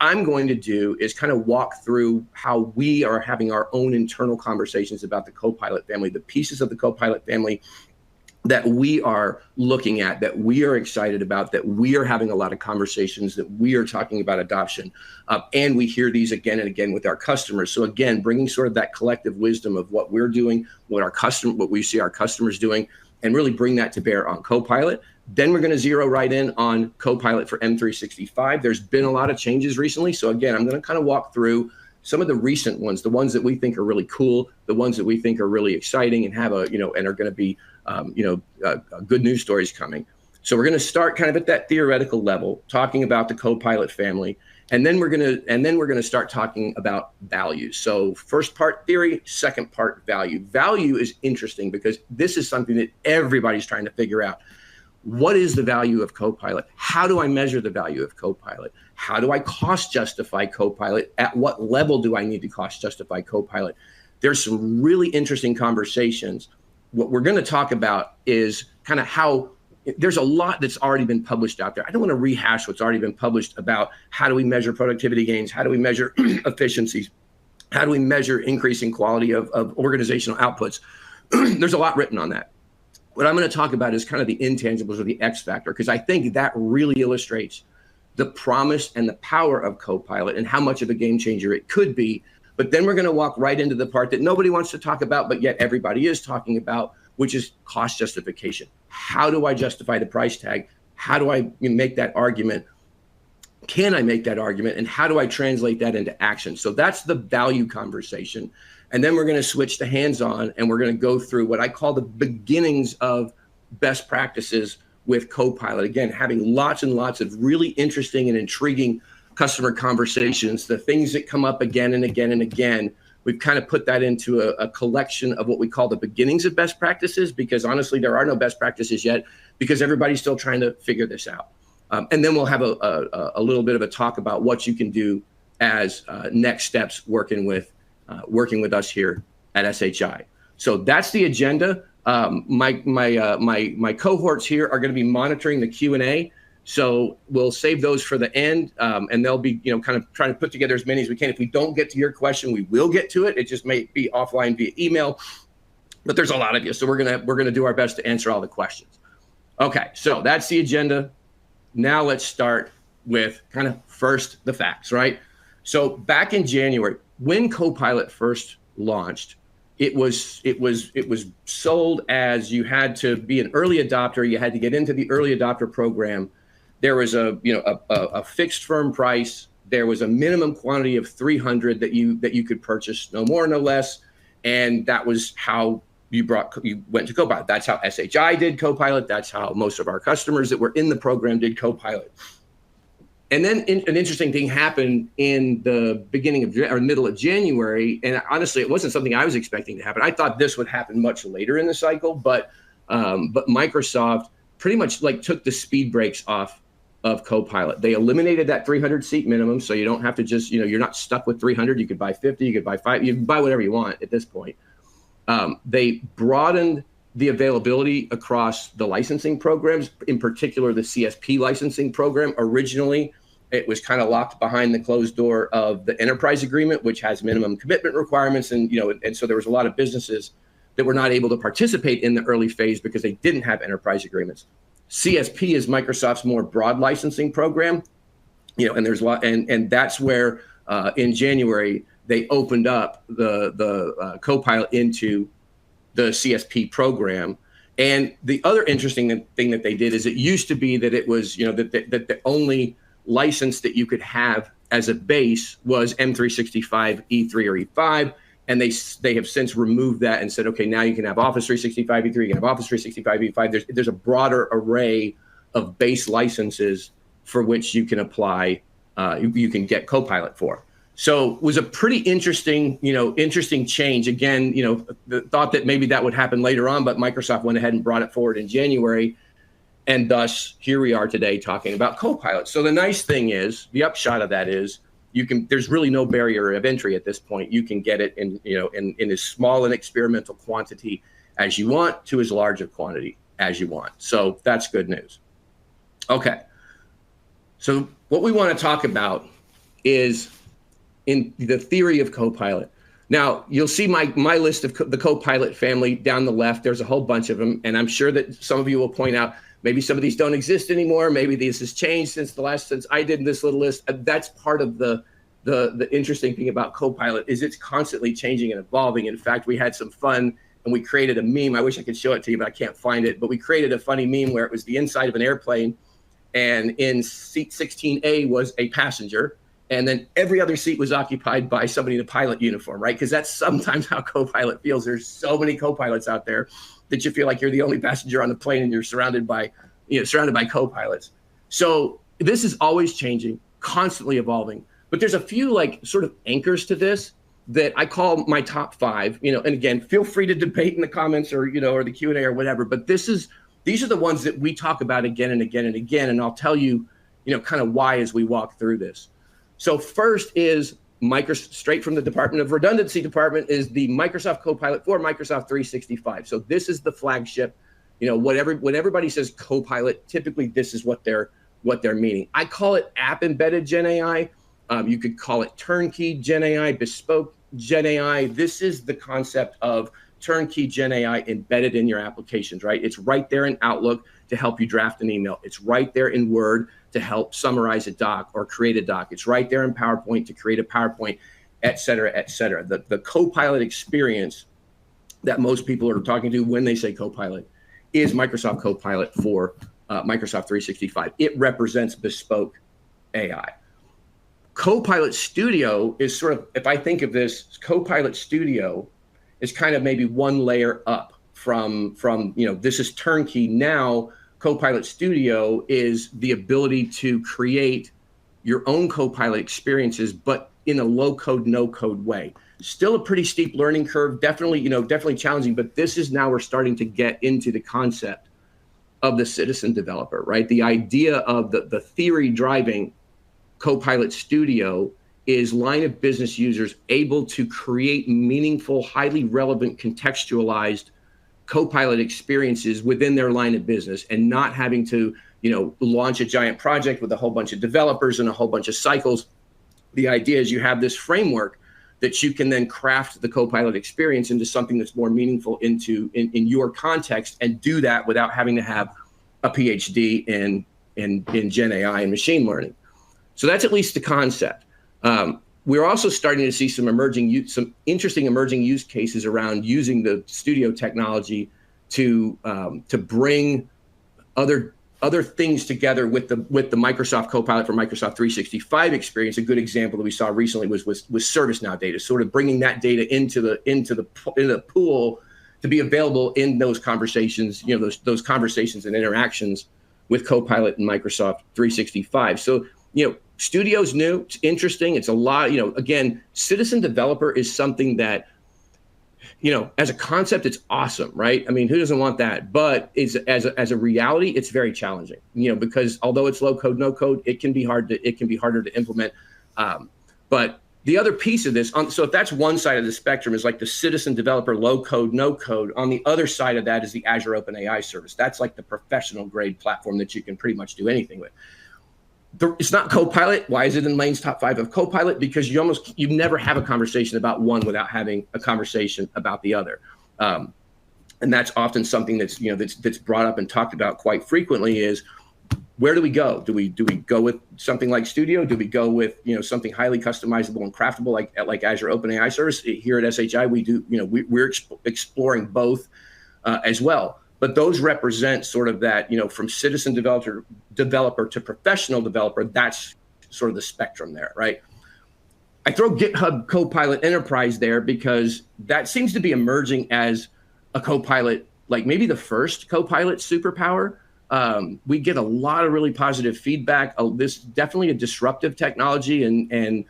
I'm going to do is kind of walk through how we are having our own internal conversations about the Copilot family, the pieces of the Copilot family that we are looking at, that we are excited about, that we are having a lot of conversations, that we are talking about adoption. And we hear these again and again with our customers. So again, bringing sort of that collective wisdom of what we're doing, what we see our customers doing, and really bring that to bear on Copilot. Then we're going to zero right in on Copilot for M365. There's been a lot of changes recently. So again, I'm going to kind of walk through some of the recent ones, the ones that we think are really cool, the ones that we think are really exciting and have and are going to be, good news stories coming. So we're going to start kind of at that theoretical level, talking about the Copilot family, and then we're going to start talking about values. So first part theory, second part value. Value is interesting because this is something that everybody's trying to figure out. What is the value of Copilot? How do I measure the value of Copilot? How do I cost justify Copilot? At what level do I need to cost justify Copilot? There's some really interesting conversations. What we're going to talk about is kind of how there's a lot that's already been published out there. I don't want to rehash what's already been published about how do we measure productivity gains? How do we measure efficiencies? How do we measure increasing quality of organizational outputs? There's a lot written on that. What I'm going to talk about is kind of the intangibles or the X factor, because I think that really illustrates the promise and the power of Copilot and how much of a game changer it could be. But then we're going to walk right into the part that nobody wants to talk about, but yet everybody is talking about, which is cost justification. How do I justify the price tag? How do I make that argument? Can I make that argument? And how do I translate that into action? So that's the value conversation. And then we're going to switch to hands-on, and we're going to go through what I call the beginnings of best practices with Copilot. Again, having lots and lots of really interesting and intriguing customer conversations, the things that come up again and again and again. We've kind of put that into a collection of what we call the beginnings of best practices, because honestly, there are no best practices yet because everybody's still trying to figure this out. And then we'll have a little bit of a talk about what you can do as next steps working with us here at SHI. So that's the agenda. My cohorts here are going to be monitoring the Q&A. So we'll save those for the end, and they'll be, kind of trying to put together as many as we can. If we don't get to your question, we will get to it. It just may be offline via email, but there's a lot of you, so we're gonna do our best to answer all the questions. Okay, so that's the agenda. Now let's start with kind of first the facts, right? So back in January, when Copilot first launched, it was sold as you had to be an early adopter. You had to get into the early adopter program. There was a fixed firm price. There was a minimum quantity of 300 that you could purchase, no more, no less. And that was how you went to Copilot. That's how SHI did Copilot. That's how most of our customers that were in the program did Copilot. And then an interesting thing happened in the beginning of or middle of January. And honestly, it wasn't something I was expecting to happen. I thought this would happen much later in the cycle, but Microsoft pretty much took the speed brakes off of Copilot. They eliminated that 300 seat minimum, so you don't have to just, you're not stuck with 300. You could buy 50, you could buy 5, you can buy whatever you want at this point. They broadened the availability across the licensing programs, in particular the CSP licensing program. Originally, it was kind of locked behind the closed door of the enterprise agreement, which has minimum commitment requirements, and so there was a lot of businesses that were not able to participate in the early phase because they didn't have enterprise agreements. CSP is Microsoft's more broad licensing program, and there's a lot, and that's where in January they opened up the Copilot into the CSP program. And the other interesting thing that they did is it used to be that it was that the only license that you could have as a base was M365 E3 or E5. And they have since removed that and said, okay, now you can have Office 365 E3, you can have Office 365 E5. There's a broader array of base licenses for which you can apply, you can get Copilot for. So it was a pretty interesting change. Again, the thought that maybe that would happen later on, but Microsoft went ahead and brought it forward in January. And thus, here we are today talking about Copilot. So the nice thing is, the upshot of that is, there's really no barrier of entry at this point. You can get it in as small an experimental quantity as you want to as large a quantity as you want. So that's good news. Okay. So what we want to talk about is in the theory of Copilot. Now, you'll see my list of the Copilot family down the left. There's a whole bunch of them, and I'm sure that some of you will point out maybe some of these don't exist anymore. Maybe this has changed since I did this little list. That's part of the interesting thing about Copilot is it's constantly changing and evolving. In fact, we had some fun and we created a meme. I wish I could show it to you, but I can't find it. But we created a funny meme where it was the inside of an airplane, and in seat 16A was a passenger, and then every other seat was occupied by somebody in a pilot uniform, right? Because that's sometimes how Copilot feels. There's so many Copilots out there that you feel like you're the only passenger on the plane and you're surrounded by Copilots. So this is always changing, constantly evolving. But there's a few like sort of anchors to this that I call my top 5, and again, feel free to debate in the comments or the Q&A or whatever, but these are the ones that we talk about again and again and again. And I'll tell you, kind of why as we walk through this. So first is straight from the Department of Redundancy department is the Microsoft Copilot for Microsoft 365. So this is the flagship, when everybody says Copilot, typically this is what they're meaning. I call it app embedded Gen AI. You could call it turnkey Gen AI, bespoke Gen AI. This is the concept of turnkey Gen AI embedded in your applications, right? It's right there in Outlook to help you draft an email. It's right there in Word to help summarize a doc or create a doc. It's right there in PowerPoint to create a PowerPoint, et cetera, et cetera. The Copilot experience that most people are talking to when they say Copilot is Microsoft Copilot for Microsoft 365. It represents bespoke AI. Copilot Studio is sort of, if I think of this, Copilot Studio is kind of maybe one layer up from this is turnkey. Now, Copilot Studio is the ability to create your own Copilot experiences, but in a low code, no code way. Still a pretty steep learning curve, definitely challenging, but this is now we're starting to get into the concept of the citizen developer, right? The idea of the theory driving Copilot Studio is line of business users able to create meaningful, highly relevant, contextualized Copilot experiences within their line of business and not having to, launch a giant project with a whole bunch of developers and a whole bunch of cycles. The idea is you have this framework that you can then craft the Copilot experience into something that's more meaningful in your context and do that without having to have a PhD in Gen AI and machine learning. So that's at least the concept. We're also starting to see some interesting emerging use cases around using the Studio technology to bring other things together with the Microsoft Copilot for Microsoft 365 experience. A good example that we saw recently was ServiceNow data, sort of bringing that data into the pool to be available in those conversations, those conversations and interactions with Copilot and Microsoft 365. So, Studio's new, it's interesting. It's a lot, again, citizen developer is something that, as a concept, it's awesome, right? I mean, who doesn't want that? But as a reality, it's very challenging, because although it's low code, no code, it can be harder to implement. But the other piece of this, so if that's one side of the spectrum is like the citizen developer, low code, no code. On the other side of that is the Azure OpenAI service. That's like the professional grade platform that you can pretty much do anything with. It's not Copilot. Why is it in Lane's top 5 of Copilot? Because you never have a conversation about one without having a conversation about the other, and that's often something that's that's brought up and talked about quite frequently. Is where do we go? Do we go with something like Studio? Do we go with something highly customizable and craftable like Azure OpenAI service? Here at SHI, we do we're exploring both as well. But those represent sort of that, from citizen developer to professional developer, that's sort of the spectrum there, right? I throw GitHub Copilot Enterprise there because that seems to be emerging as a Copilot, like maybe the first Copilot superpower. We get a lot of really positive feedback. This is definitely a disruptive technology, and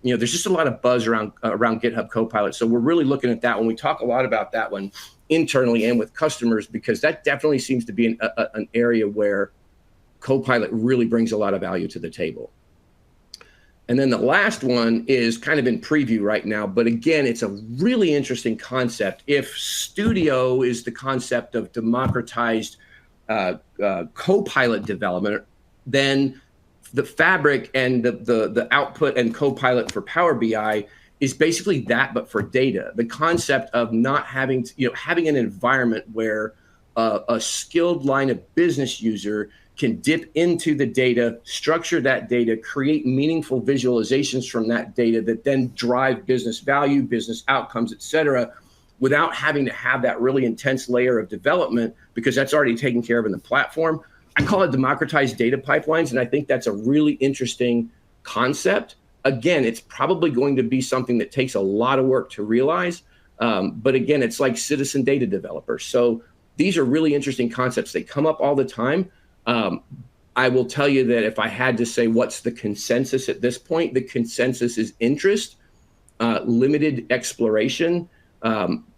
there's just a lot of buzz around GitHub Copilot. So we're really looking at that one. We talk a lot about that one internally and with customers, because that definitely seems to be an area where Copilot really brings a lot of value to the table. And then the last one is kind of in preview right now, but again, it's a really interesting concept. If Studio is the concept of democratized Copilot development, then the Fabric and the output and Copilot for Power BI is basically that, but for data. The concept of not having to, having an environment where a skilled line of business user can dip into the data, structure that data, create meaningful visualizations from that data that then drive business value, business outcomes, et cetera, without having to have that really intense layer of development, because that's already taken care of in the platform. I call it democratized data pipelines, and I think that's a really interesting concept. Again, it's probably going to be something that takes a lot of work to realize, but again, it's like citizen data developers. So these are really interesting concepts. They come up all the time. I will tell you that if I had to say what's the consensus at this point, the consensus is interest, limited exploration,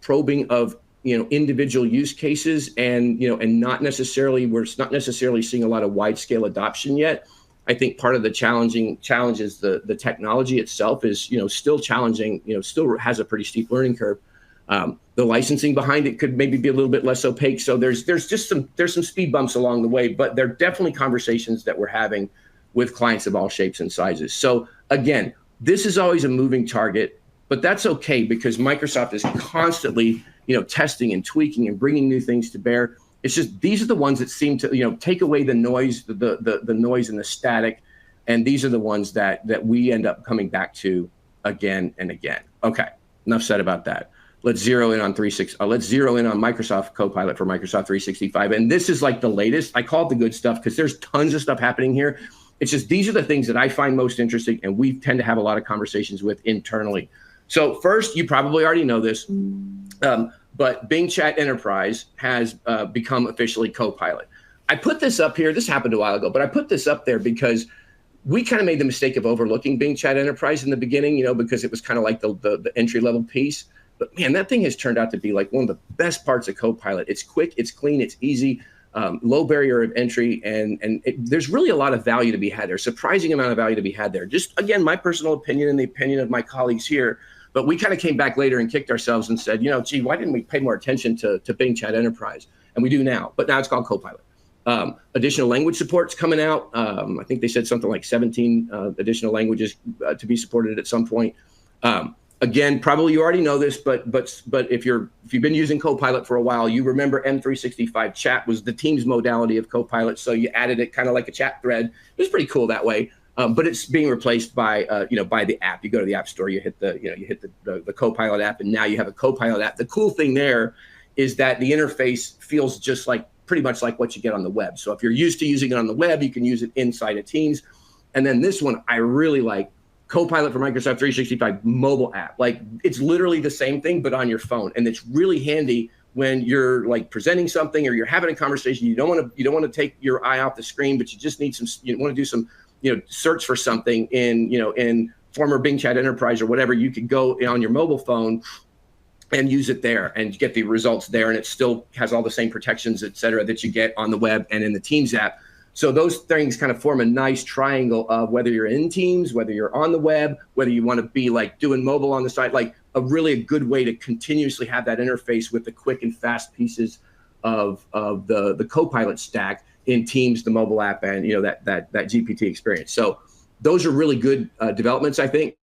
probing of individual use cases, and and not necessarily, we're not necessarily seeing a lot of wide scale adoption yet. I think part of the challenge is the technology itself is still challenging, still has a pretty steep learning curve. The licensing behind it could maybe be a little bit less opaque. So there's some speed bumps along the way, but they're definitely conversations that we're having with clients of all shapes and sizes. So again, this is always a moving target, but that's okay, because Microsoft is constantly testing and tweaking and bringing new things to bear. It's just these are the ones that seem to take away the noise, the noise and the static, and these are the ones that we end up coming back to again and again. Okay, enough said about that. Let's zero in on Microsoft Copilot for Microsoft 365. And this is like the latest. I call it the good stuff because there's tons of stuff happening here. It's just these are the things that I find most interesting, and we tend to have a lot of conversations with internally. So first, you probably already know this, but Bing Chat Enterprise has become officially Copilot. I put this up here. This happened a while ago, but I put this up there because we kind of made the mistake of overlooking Bing Chat Enterprise in the beginning, because it was kind of like the entry-level piece. But man, that thing has turned out to be like one of the best parts of Copilot. It's quick, it's clean, it's easy, low barrier of entry, and there's really a lot of value to be had there, surprising amount of value to be had there. Just, again, my personal opinion and the opinion of my colleagues here, but we kind of came back later and kicked ourselves and said, gee, why didn't we pay more attention to Bing Chat Enterprise? And we do now, but now it's called Copilot. Additional language support's coming out. I think they said something like 17 additional languages to be supported at some point. Again, probably you already know this, but if you've been using Copilot for a while, you remember M365 chat was the Teams modality of Copilot. So you added it kind of like a chat thread. It was pretty cool that way. But it's being replaced by by the app. You go to the App Store, you hit the Copilot app, and now you have a Copilot app. The cool thing there is that the interface feels just like pretty much like what you get on the web. So if you're used to using it on the web, you can use it inside of Teams. And then this one I really like. Copilot for Microsoft 365 mobile app. Like, it's literally the same thing, but on your phone. And it's really handy when you're like presenting something or you're having a conversation. You don't want to take your eye off the screen, but you just need you want to do some, search for something in former Bing Chat Enterprise or whatever. You could go on your mobile phone and use it there and get the results there. And it still has all the same protections, et cetera, that you get on the web and in the Teams app. So those things kind of form a nice triangle of whether you're in Teams, whether you're on the web, whether you want to be like doing mobile on the side, like a good way to continuously have that interface with the quick and fast pieces of the Copilot stack in Teams, the mobile app, and that GPT experience. So those are really good developments, I think.